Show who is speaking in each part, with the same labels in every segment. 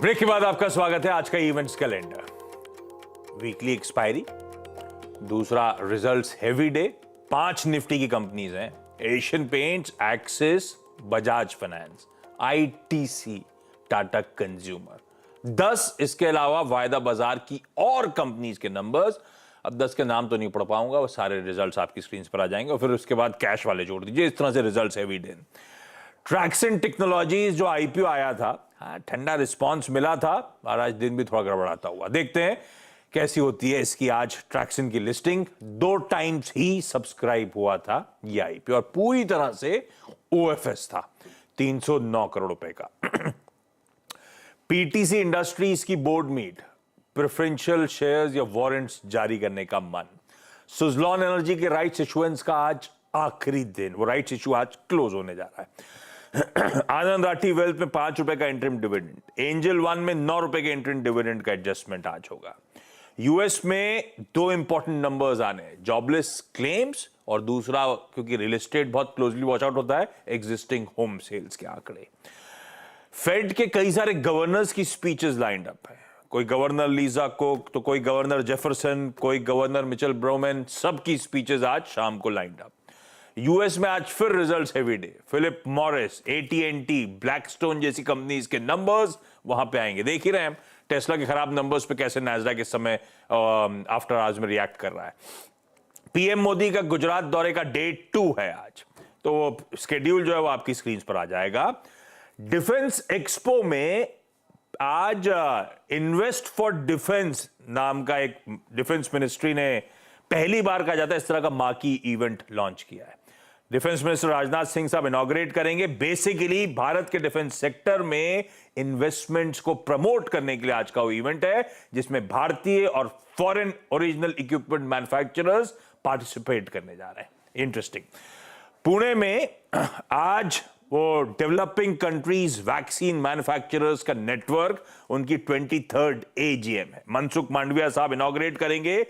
Speaker 1: Break के बाद आपका स्वागत है। आज का इवेंट्स कैलेंडर, वीकली एक्सपायरी, दूसरा रिजल्ट्स हेवी डे, 5 निफ्टी की कंपनीज हैं, Asian paints, axis, Bajaj finance, ITC, Tata consumer, 10 इसके अलावा वायदा बाजार की और कंपनीज के नंबर्स। अब 10 के नाम तो नहीं पढ़ पाऊंगा, वो सारे रिजल्ट्स आपकी स्क्रीन पर आ जाएंगे और फिर उसके बाद कैश वाले जोड़ दीजिए। इस तरह से results heavy day. Turkson technologies जो आईपीओ आया था, ठंडा रिस्पांस मिला था और आज दिन भी थोड़ा गड़बड़ाता हुआ। देखते हैं कैसी होती है इसकी आज ट्रैक्सन की लिस्टिंग। 2 टाइम्स ही सब्सक्राइब हुआ था ये आईपीओ और पूरी तरह से ओएफएस था, 309 करोड़ रुपए का। पीटीसी इंडस्ट्रीज की बोर्ड मीट, प्रेफरेंशियल शेयर्स या वारंट्स जारी करने का मन। सुजलॉन एनर्जी के राइट्स इशुएंस का आज आखिरी दिन, वो राइट्स इशू आज क्लोज होने जा रहा है। आनंद राठी वेल्थ में 5 रुपए का इंटरिम डिविडेंड, एंजल वन में 9 रुपए के इंटरिम डिविडेंड का एडजस्टमेंट आज होगा। यूएस में 2 इंपॉर्टेंट नंबर्स आने, जॉबलेस क्लेम्स और दूसरा, क्योंकि रियल एस्टेट बहुत क्लोजली वॉच आउट होता है, एग्जिस्टिंग होम सेल्स के आंकड़े। फेड के कई सारे गवर्नर्स की स्पीचेस लाइंड अप है, कोई गवर्नर लीजा कोक, तो कोई गवर्नर जेफरसन, कोई गवर्नर मिचेल ब्रोमैन, सबकी स्पीचेस आज शाम को लाइंड अप। यूएस में आज फिर results heavy day, Philip Morris, एटीएनटी, ब्लैकस्टोन जैसी कंपनीज के नंबर्स वहां पे आएंगे। देख ही रहे हैं टेस्ला के खराब नंबर्स पे कैसे नैस्डैक इस समय आफ्टर आवर्स में रिएक्ट कर रहा है। पीएम मोदी का गुजरात दौरे का डे 2 है आज, तो वो स्केड्यूल जो है वो आपकी स्क्रीन पर आ जाएगा। डिफेंस एक्सपो में आज इन्वेस्ट फॉर डिफेंस नाम का एक डिफेंस मिनिस्ट्री ने पहली बार कहा जाता है इस तरह का मार्की इवेंट लॉन्च किया है। डिफेंस मिनिस्टर राजनाथ सिंह साहब इनॉग्रेट करेंगे। बेसिकली भारत के डिफेंस सेक्टर में इन्वेस्टमेंट्स को प्रमोट करने के लिए आज का वो इवेंट है, जिसमें भारतीय और foreign original equipment manufacturers participate करने जा रहे हैं। इंटरेस्टिंग। पुणे में आज वो डेवलपिंग कंट्रीज वैक्सीन मैन्युफैक्चरर्स का नेटवर्क, उनकी 23rd एजीएम है। मनसुख मांडविया साहब इनॉग्रेट करेंगे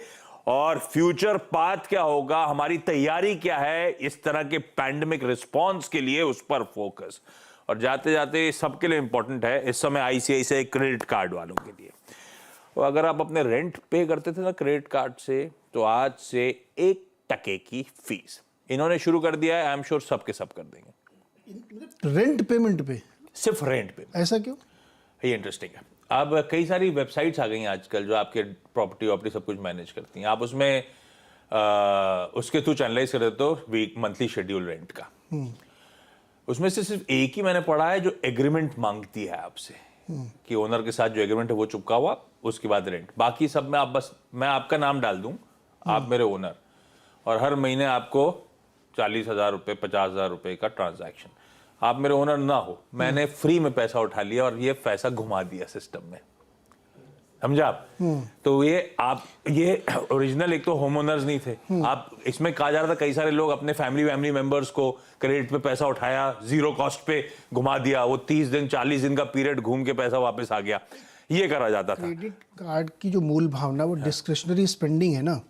Speaker 1: और फ्यूचर पाथ क्या होगा, हमारी तैयारी क्या है इस तरह के पैंडेमिक रिस्पांस के लिए, उस पर फोकस। और जाते जाते सबके लिए इंपॉर्टेंट है इस समय आईसीआईसीआई क्रेडिट कार्ड वालों के लिए। और अगर आप अपने रेंट पे करते थे ना क्रेडिट कार्ड से, तो आज से 1% की फीस इन्होंने शुरू कर दिया है। आई एम श्योर सबके सब कर देंगे।
Speaker 2: रेंट पेमेंट पे,
Speaker 1: सिर्फ रेंट पे,
Speaker 2: ऐसा क्यों?
Speaker 1: ये इंटरेस्टिंग है। अब कई सारी वेबसाइट्स आ गई हैं आजकल जो आपके प्रॉपर्टी सब कुछ मैनेज करती हैं। आप उसमें उसके थ्रू चैनलाइज कर देते हो वीक मंथली शेड्यूल रेंट का। उसमें से सिर्फ एक ही मैंने पढ़ा है जो एग्रीमेंट मांगती है आपसे कि ओनर के साथ जो एग्रीमेंट है वो चुपका हुआ, उसके बाद रेंट। बाकी सब में आप बस, मैं आपका नाम डाल दूं, आप मेरे ओनर, और हर महीने आपको 40,000 रुपये 50,000 रुपये का ट्रांजैक्शन। आप मेरे ओनर ना हो, मैंने फ्री में पैसा उठा लिया और ये पैसा घुमा दिया सिस्टम में, समझा आप? तो ये ओरिजिनल एक तो होम ओनर्स नहीं थे। आप इसमें कहा जा रहा था कई सारे लोग अपने फैमिली मेंबर्स को क्रेडिट पे पैसा उठाया, 0 कॉस्ट पे घुमा दिया, वो 30 दिन 40 दिन का पीरियड घूम के पैसा वापस आ गया, ये करा जाता था।
Speaker 2: क्रेडिट कार्ड की जो मूल भावना वो डिस्क्रिशनरी स्पेंडिंग है ना।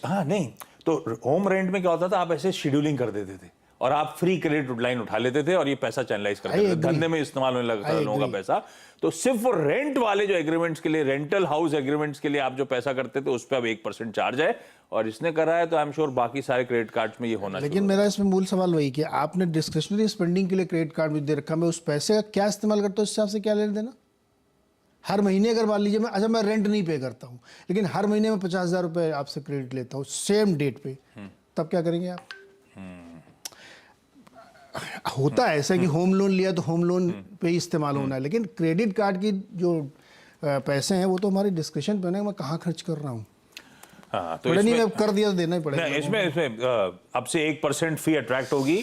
Speaker 1: हाँ नहीं, तो होम रेंट में क्या होता था, आप ऐसे शेड्यूलिंग कर देते थे और आप फ्री क्रेडिट लाइन उठा लेते थे और ये पैसा चैनलाइज करते थे, धंधे में इस्तेमाल होने लगा लोगों का पैसा। तो सिर्फ रेंट वाले जो एग्रीमेंट्स के लिए, रेंटल हाउस एग्रीमेंट्स के लिए आप जो पैसा करते थे उस पर अब 1% चार्ज है, और इसने करा है तो आई एम श्योर बाकी सारे क्रेडिट कार्ड्स में ये होना।
Speaker 2: लेकिन मेरा इसमें मूल सवाल वही कि आपने डिस्क्रिशनरी स्पेंडिंग के लिए क्रेडिट कार्ड दे रखा, मैं उस पैसे का क्या इस्तेमाल करता हूँ, उस हिसाब से क्या लेना देना? हर महीने अगर मान लीजिए मैं रेंट नहीं पे करता हूँ, लेकिन हर महीने में 50,000 रुपये आपसे क्रेडिट लेता हूँ सेम डेट पे, तब क्या करेंगे आप? होता है ऐसा कि होम लोन लिया तो होम लोन पे ही इस्तेमाल होना है, लेकिन क्रेडिट कार्ड की जो पैसे हैं वो तो हमारी डिस्क्रिप्शन पे ना, मैं कहाँ खर्च कर रहा हूँ।
Speaker 1: हाँ, तो
Speaker 2: नहीं, मैं कर दिया तो देना ही पड़ेगा।
Speaker 1: इसमें अब से 1% फी अट्रैक्ट होगी,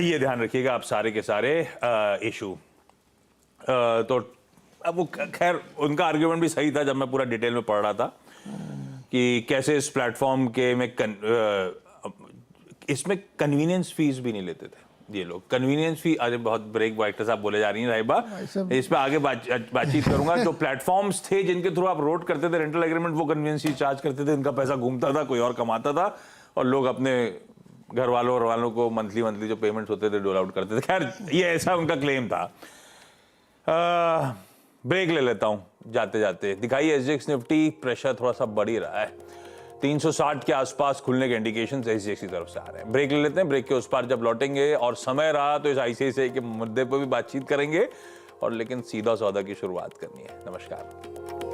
Speaker 1: ये ध्यान रखिएगा आप सारे के सारे इशू। तो अब वो खैर उनका आर्ग्यूमेंट भी सही था जब मैं पूरा डिटेल में पढ़ रहा था कि कैसे इस प्लेटफॉर्म के में इसमें कन्वीनियंस फीस भी नहीं लेते थे ये लोग। कन्वीनियंस फी, अरे बहुत ब्रेक वाइटर साहब बोले जा रही हैं राइबा, इस पे आगे बातचीत करूंगा। जो प्लेटफॉर्म्स थे जिनके थ्रू आप रोड करते थे रेंटल एग्रीमेंट, वो कन्वीनियंस फी चार्ज करते थे, उनका पैसा घूमता था, कोई और कमाता था, और लोग अपने घर वालों को मंथली जो पेमेंट्स होते थे डोल आउट करते थे। खैर ये ऐसा उनका क्लेम था। ब्रेक ले लेता हूं जाते जाते। दिखाइए एसजीएक्स निफ्टी, प्रेशर थोड़ा सा बढ़ ही रहा है, 360 के आसपास खुलने के इंडिकेशन एसजीएक्स की तरफ से आ रहे हैं। ब्रेक ले लेते हैं, ब्रेक के उस पार जब लौटेंगे और समय रहा तो इस आईसीआईसीआई के मुद्दे पर भी बातचीत करेंगे, और लेकिन सीधा सौदा की शुरुआत करनी है। नमस्कार।